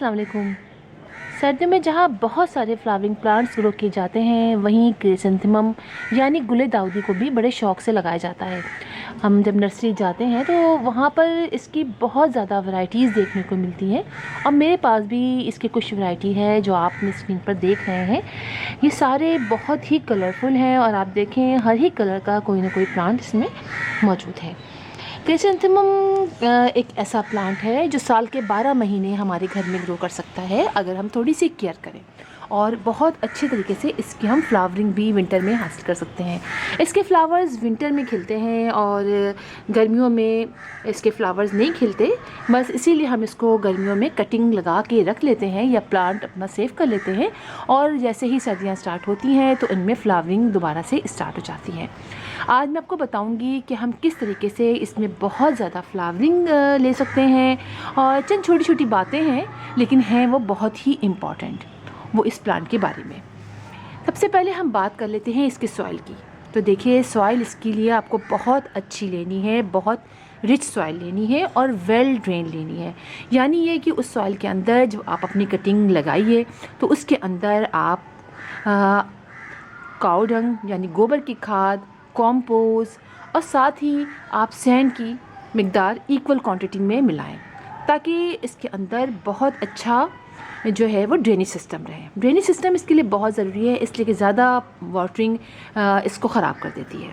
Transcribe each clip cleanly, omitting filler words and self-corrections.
अस्सलाम वालेकुम। सर्दियों में जहाँ बहुत सारे फ्लावरिंग प्लांट्स ग्रो किए जाते हैं, वहीं क्रिसैंथेमम यानी गुले दाउदी को भी बड़े शौक़ से लगाया जाता है। हम जब नर्सरी जाते हैं तो वहाँ पर इसकी बहुत ज़्यादा वैरायटीज़ देखने को मिलती हैं और मेरे पास भी इसकी कुछ वैरायटी है जो आप अपनी स्क्रीन पर देख रहे हैं। ये सारे बहुत ही कलरफुल हैं और आप देखें हर ही कलर का कोई ना कोई प्लांट इसमें मौजूद है। क्रिसैंथेमम एक ऐसा प्लांट है जो साल के 12 महीने हमारे घर में ग्रो कर सकता है अगर हम थोड़ी सी केयर करें, और बहुत अच्छे तरीके से इसकी हम फ्लावरिंग भी विंटर में हासिल कर सकते हैं। इसके फ्लावर्स विंटर में खिलते हैं और गर्मियों में इसके फ्लावर्स नहीं खिलते, बस इसीलिए हम इसको गर्मियों में कटिंग लगा के रख लेते हैं या प्लांट अपना सेव कर लेते हैं, और जैसे ही सर्दियाँ स्टार्ट होती हैं तो इनमें फ्लावरिंग दोबारा से स्टार्ट हो जाती है। आज मैं आपको बताऊंगी कि हम किस तरीके से इसमें बहुत ज़्यादा फ्लावरिंग ले सकते हैं, और चंद छोटी छोटी बातें हैं लेकिन हैं वो बहुत ही इम्पॉर्टेंट वो इस प्लांट के बारे में। सबसे पहले हम बात कर लेते हैं इसकी सॉइल की। तो देखिए, सॉइल इसके लिए आपको बहुत अच्छी लेनी है, बहुत रिच सॉइल लेनी है और वेल ड्रेन लेनी है। यानी ये कि उस सॉइल के अंदर जब आप अपनी कटिंग लगाइए तो उसके अंदर आप काऊ डंग यानी गोबर की खाद, कॉम्पोस्ट और साथ ही आप सैंड की मिकदार इक्वल क्वांटिटी में मिलाएं, ताकि इसके अंदर बहुत अच्छा जो है वो ड्रेनेज सिस्टम रहे। ड्रेनेज सिस्टम इसके लिए बहुत ज़रूरी है, इसलिए कि ज़्यादा वाटरिंग इसको ख़राब कर देती है।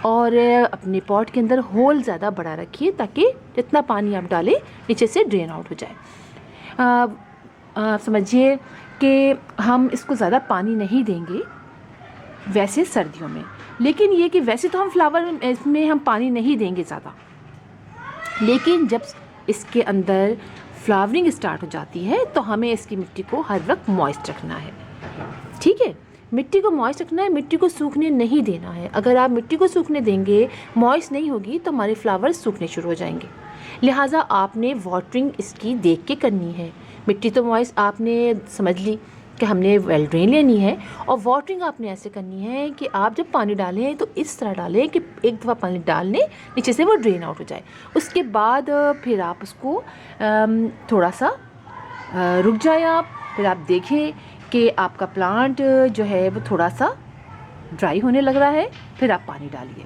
और अपने पॉट के अंदर होल ज़्यादा बड़ा रखिए ताकि जितना पानी आप डालें नीचे से ड्रेन आउट हो जाए। समझिए कि हम इसको ज़्यादा पानी नहीं देंगे वैसे सर्दियों में, लेकिन ये कि वैसे तो हम फ्लावर इसमें हम पानी नहीं देंगे ज़्यादा, लेकिन जब इसके अंदर फ्लावरिंग स्टार्ट हो जाती है तो हमें इसकी मिट्टी को हर वक्त मॉइस्ट रखना है। ठीक है, मिट्टी को मॉइस्ट रखना है, मिट्टी को सूखने नहीं देना है। अगर आप मिट्टी को सूखने देंगे, मॉइस्ट नहीं होगी, तो हमारे फ्लावर्स सूखने शुरू हो जाएंगे। लिहाजा आपने वाटरिंग इसकी देख के करनी है। मिट्टी तो मॉइस्ट आपने समझ ली कि हमने वेल ड्रेन लेनी है, और वाटरिंग आपने ऐसे करनी है कि आप जब पानी डालें तो इस तरह डालें कि एक दफ़ा पानी डाल लें, नीचे से वो ड्रेन आउट हो जाए। उसके बाद फिर आप उसको थोड़ा सा रुक जाएं आप, फिर आप देखें कि आपका प्लांट जो है वो थोड़ा सा ड्राई होने लग रहा है, फिर आप पानी डालिए।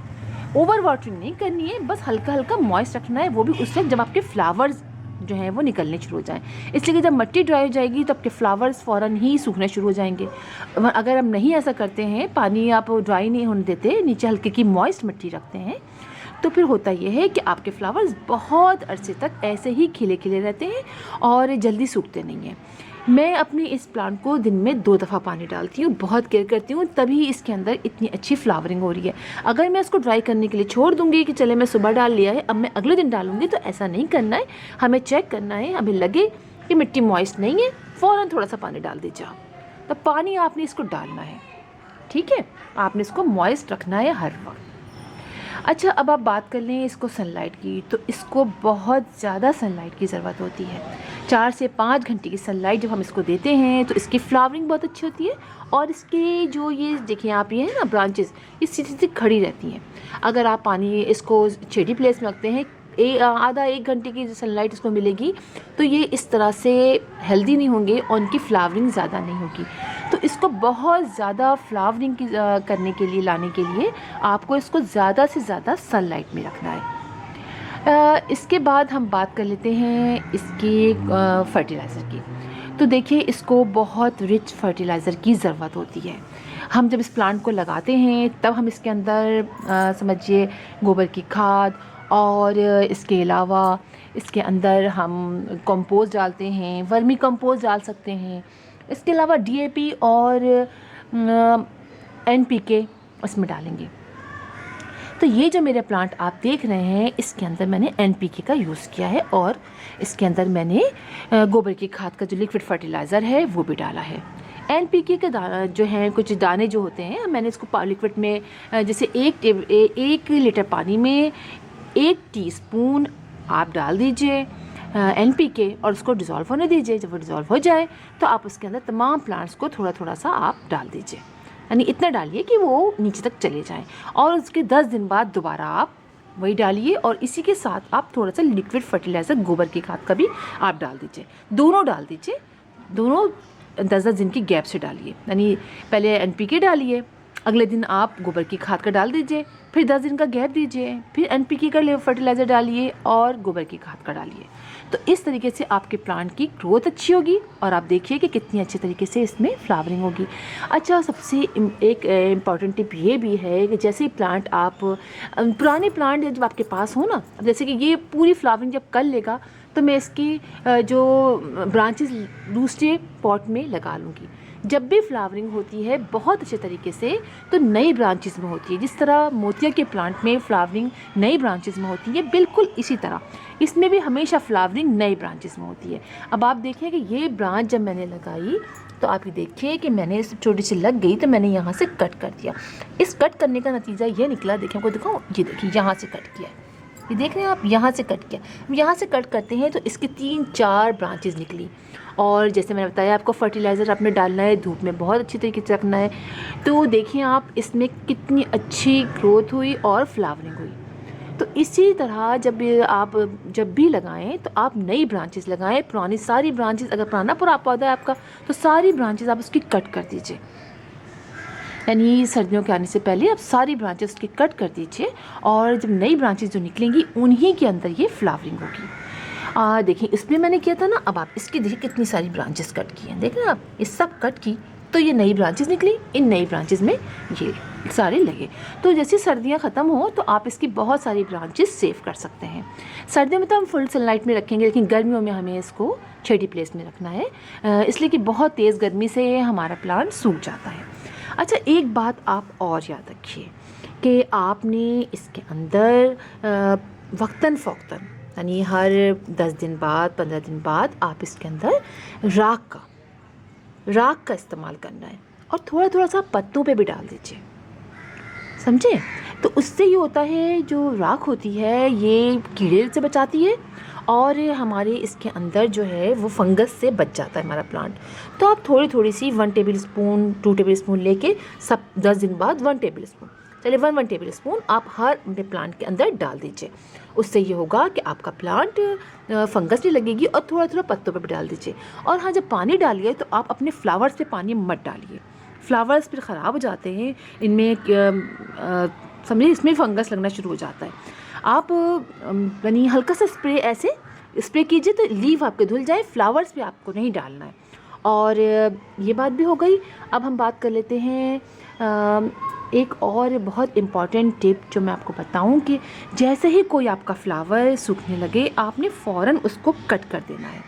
ओवर वाटरिंग नहीं करनी है, बस हल्का हल्का मॉइस्ट रखना है, वो भी उस वक्त जब आपके फ्लावर्स जो हैं वो निकलने शुरू हो जाएं। इसलिए कि जब मिट्टी ड्राई हो जाएगी तो आपके फ्लावर्स फ़ौरन ही सूखने शुरू हो जाएंगे। अगर हम नहीं ऐसा करते हैं, पानी आप ड्राई नहीं होने देते, नीचे हल्की की मॉइस्ट मिट्टी रखते हैं, तो फिर होता यह है कि आपके फ्लावर्स बहुत अरसे तक ऐसे ही खिले खिले रहते हैं और जल्दी सूखते नहीं हैं। मैं अपने इस प्लांट को दिन में 2 दफ़ा पानी डालती हूँ, बहुत केयर करती हूँ, तभी इसके अंदर इतनी अच्छी फ्लावरिंग हो रही है। अगर मैं इसको ड्राई करने के लिए छोड़ दूँगी कि चले मैं सुबह डाल लिया है, अब मैं अगले दिन डालूँगी, तो ऐसा नहीं करना है। हमें चेक करना है, हमें लगे कि मिट्टी मॉइस्ट नहीं है, फ़ौरन थोड़ा सा पानी डाल दीजिए। तो पानी आपने इसको डालना है, ठीक है, आपने इसको मॉइस्ट रखना है हर वक्त। अच्छा, अब आप बात कर लें इसको सनलाइट की, तो इसको बहुत ज़्यादा सनलाइट की ज़रूरत होती है। 4 से 5 घंटे की सनलाइट जब हम इसको देते हैं तो इसकी फ्लावरिंग बहुत अच्छी होती है, और इसके जो ये देखिए आप, ये है ना ब्रांचेस, ये सीधी सीधी खड़ी रहती हैं। अगर आप पानी इसको शेडी प्लेस में रखते हैं, आधा 1 घंटे की सनलाइट इसको मिलेगी, तो ये इस तरह से हेल्दी नहीं होंगे और उनकी फ्लावरिंग ज़्यादा नहीं होगी। तो इसको बहुत ज़्यादा फ्लावरिंग की करने के लिए, लाने के लिए आपको इसको ज़्यादा से ज़्यादा सनलाइट में रखना है। इसके बाद हम बात कर लेते हैं इसकी फर्टिलाइज़र की। तो देखिए, इसको बहुत रिच फर्टिलाइज़र की ज़रूरत होती है। हम जब इस प्लांट को लगाते हैं तब हम इसके अंदर समझिए गोबर की खाद, और इसके अलावा इसके अंदर हम कंपोस्ट डालते हैं, वर्मी कंपोस्ट डाल सकते हैं। इसके अलावा DAP और NPK इसमें डालेंगे। तो ये जो मेरे प्लांट आप देख रहे हैं, इसके अंदर मैंने NPK का यूज़ किया है, और इसके अंदर मैंने गोबर की खाद का जो लिक्विड फर्टिलाइज़र है वो भी डाला है। NPK के जो हैं कुछ दाने जो होते हैं, मैंने इसको लिक्विड में जैसे 1 लीटर पानी में 1 टीस्पून आप डाल दीजिए NPK, और उसको डिज़ोल्व होने दीजिए। जब वो डिज़ोल्व हो जाए तो आप उसके अंदर तमाम प्लांट्स को थोड़ा थोड़ा सा आप डाल दीजिए, यानी इतना डालिए कि वो नीचे तक चले जाएं, और उसके 10 दिन बाद दोबारा आप वही डालिए, और इसी के साथ आप थोड़ा सा लिक्विड फर्टिलाइज़र गोबर की खाद का भी आप डाल दीजिए। दोनों डाल दीजिए, दोनों 10-10 दिन की गैप से डालिए। यानी पहले NPK डालिए, अगले दिन आप गोबर की खाद का डाल दीजिए, फिर 10 दिन का गैप दीजिए, फिर NPK का फर्टिलाइज़र डालिए और गोबर की खाद का डालिए। तो इस तरीके से आपके प्लांट की ग्रोथ अच्छी होगी और आप देखिए कि कितनी अच्छे तरीके से इसमें फ्लावरिंग होगी। अच्छा, सबसे एक इम्पॉर्टेंट टिप ये भी है कि जैसे ही प्लांट आप पुराने प्लांट जब आपके पास हो ना, जैसे कि ये पूरी फ्लावरिंग जब कर लेगा तो मैं इसकी जो ब्रांचेस दूसरे पॉट में लगा लूँगी। जब भी फ्लावरिंग होती है बहुत अच्छे तरीके से तो नई ब्रांचेस में होती है। जिस तरह मोतिया के प्लांट में फ्लावरिंग नई ब्रांचेस में होती है, बिल्कुल इसी तरह इसमें भी हमेशा फ्लावरिंग नई ब्रांचेस में होती है। अब आप देखिए कि ये ब्रांच जब मैंने लगाई तो आप ये देखिए कि मैंने इस छोटी सी लग गई तो मैंने यहाँ से कट कर दिया। इस कट करने का नतीजा ये निकला, देखिए आपको दिखाऊँ, ये देखिए यहाँ से कट किया, ये देख रहे हैं आप, यहाँ से कट किया। यहाँ से कट करते हैं तो इसकी 3-4 ब्रांचेस निकली। और जैसे मैंने बताया आपको फर्टिलाइज़र आपने डालना है, धूप में बहुत अच्छी तरीके से रखना है। तो देखिए आप इसमें कितनी अच्छी ग्रोथ हुई और फ्लावरिंग हुई। तो इसी तरह जब भी लगाएं तो आप नई ब्रांचेस लगाएं। पुरानी सारी ब्रांचेस, अगर पुराना पौधा है आपका तो सारी ब्रांचेस आप उसकी कट कर दीजिए। यानी सर्दियों के आने से पहले आप सारी ब्रांचेस की कट कर दीजिए और जब नई ब्रांचेस जो निकलेंगी उन्हीं के अंदर ये फ्लावरिंग होगी। देखिए इसमें मैंने किया था ना, अब आप इसकी देखिए कितनी सारी ब्रांचेस कट की हैं, देखें आप, ये सब कट की तो ये नई ब्रांचेस निकली। इन नई ब्रांचेस में ये सारे लगे। तो जैसे सर्दियां ख़त्म हो तो आप इसकी बहुत सारी ब्रांचेस सेव कर सकते हैं। सर्दियों में तो हम फुल सनलाइट में रखेंगे, लेकिन गर्मियों में हमें इसको शेडी प्लेस में रखना है, इसलिए कि बहुत तेज़ गर्मी से हमारा प्लांट सूख जाता है। अच्छा, एक बात आप और याद रखिए कि आपने इसके अंदर वक्तन फ़ौक्तन, यानी हर 10 दिन बाद 15 दिन बाद आप इसके अंदर राख का इस्तेमाल करना है और थोड़ा थोड़ा सा पत्तों पे भी डाल दीजिए, समझे। तो उससे ये होता है, जो राख होती है ये कीड़े से बचाती है और हमारे इसके अंदर जो है वो फंगस से बच जाता है हमारा प्लांट। तो आप थोड़ी थोड़ी सी 1 टेबल स्पून 2 टेबल स्पून लेके सब 10 दिन बाद 1 टेबल स्पून, चलिए 1 टेबल स्पून आप हर अपने प्लांट के अंदर डाल दीजिए। उससे ये होगा कि आपका प्लांट फंगस नहीं लगेगी। और थोड़ा थोड़ा पत्तों पे भी डाल दीजिए। और हाँ, जब पानी डालिए तो आप अपने फ्लावर्स पे पानी मत डालिए, फ्लावर्स फिर ख़राब हो जाते हैं, इनमें समझिए इसमें फंगस लगना शुरू हो जाता है। आप यानी हल्का सा ऐसे स्प्रे कीजिए तो लीव आपके धुल जाए, फ्लावर्स पे आपको नहीं डालना है। और ये बात भी हो गई। अब हम बात कर लेते हैं एक और बहुत इम्पॉर्टेंट टिप जो मैं आपको बताऊं कि जैसे ही कोई आपका फ्लावर सूखने लगे आपने फ़ौरन उसको कट कर देना है।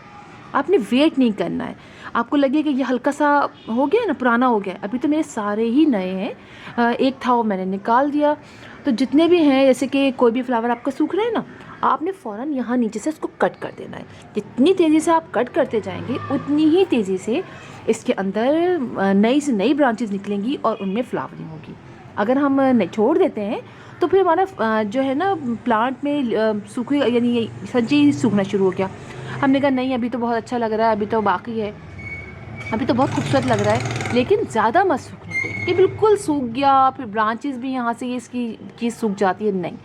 आपने वेट नहीं करना है। आपको लगे कि ये हल्का सा हो गया ना, पुराना हो गया, अभी तो मेरे सारे ही नए हैं, एक था वो मैंने निकाल दिया। तो जितने भी हैं, जैसे कि कोई भी फ्लावर आपका सूख रहा है ना, आपने फ़ौरन यहाँ नीचे से उसको कट कर देना है। जितनी तेज़ी से आप कट करते जाएंगे उतनी ही तेज़ी से इसके अंदर नई से नई ब्रांचेस निकलेंगी और उनमें फ्लावरिंग होगी। अगर हम छोड़ देते हैं तो फिर हमारा जो है ना प्लांट में सूखे, यानी सब्जी सूखना शुरू हो गया। हमने कहा नहीं, अभी तो बहुत अच्छा लग रहा है, अभी तो बाकी है, अभी तो बहुत खूबसूरत लग रहा है, लेकिन ज़्यादा मत सूखने दें कि बिल्कुल सूख गया, फिर ब्रांचेस भी यहाँ से इसकी चीज़ सूख जाती है। नहीं,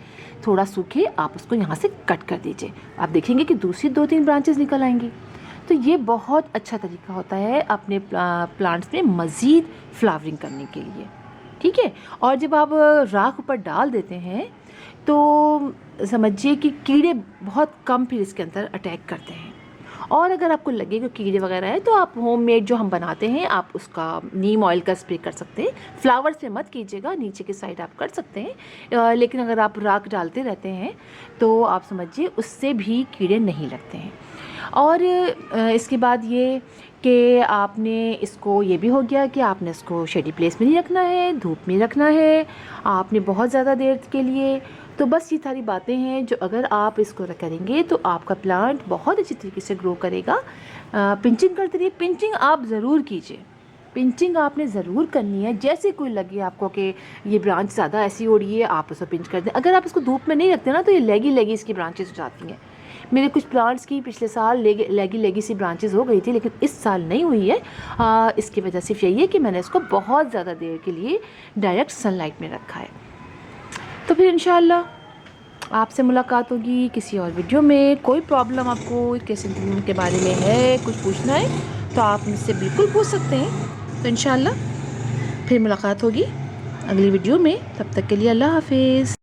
थोड़ा सूखे आप उसको यहाँ से कट कर दीजिए, आप देखेंगे कि दूसरी 2-3 ब्रांचेस निकल आएंगी। तो ये बहुत अच्छा तरीका होता है अपने प्लांट्स में मज़ीद फ्लावरिंग करने के लिए, ठीक है। और जब आप राख ऊपर डाल देते हैं तो समझिए कि कीड़े बहुत कम फिर इसके अंदर अटैक करते हैं। और अगर आपको लगे कि कीड़े वगैरह है तो आप होममेड जो हम बनाते हैं आप उसका नीम ऑयल का स्प्रे कर सकते हैं। फ्लावर्स पे मत कीजिएगा, नीचे की साइड आप कर सकते हैं, लेकिन अगर आप राख डालते रहते हैं तो आप समझिए उससे भी कीड़े नहीं लगते हैं। और इसके बाद ये कि आपने इसको, ये भी हो गया कि आपने इसको शेडी प्लेस में नहीं रखना है, धूप में रखना है आपने बहुत ज़्यादा देर के लिए। तो बस ये सारी बातें हैं जो अगर आप इसको करेंगे तो आपका प्लांट बहुत अच्छी तरीके से ग्रो करेगा। पिंचिंग करते रहिए, पिंचिंग आप ज़रूर कीजिए, पिंचिंग आपने ज़रूर करनी है। जैसे कोई लगे आपको कि ये ब्रांच ज़्यादा ऐसी हो रही है आप उसको पिंच कर दें। अगर आप इसको धूप में नहीं रखते ना तो ये लेगी इसकी ब्रांचेस हो जाती हैं। मेरे कुछ प्लांट्स की पिछले साल लेगी सी ब्रांचेस हो गई थी, लेकिन इस साल नहीं हुई है। इसकी वजह सिर्फ यही है कि मैंने इसको बहुत ज़्यादा देर के लिए डायरेक्ट सनलाइट में रखा है। तो फिर इंशाल्लाह आपसे मुलाकात होगी किसी और वीडियो में। कोई प्रॉब्लम आपको किसी के बारे में है, कुछ पूछना है तो आप मुझसे बिल्कुल पूछ सकते हैं। तो इंशाल्लाह फिर मुलाकात होगी अगली वीडियो में। तब तक के लिए अल्लाह हाफिज़।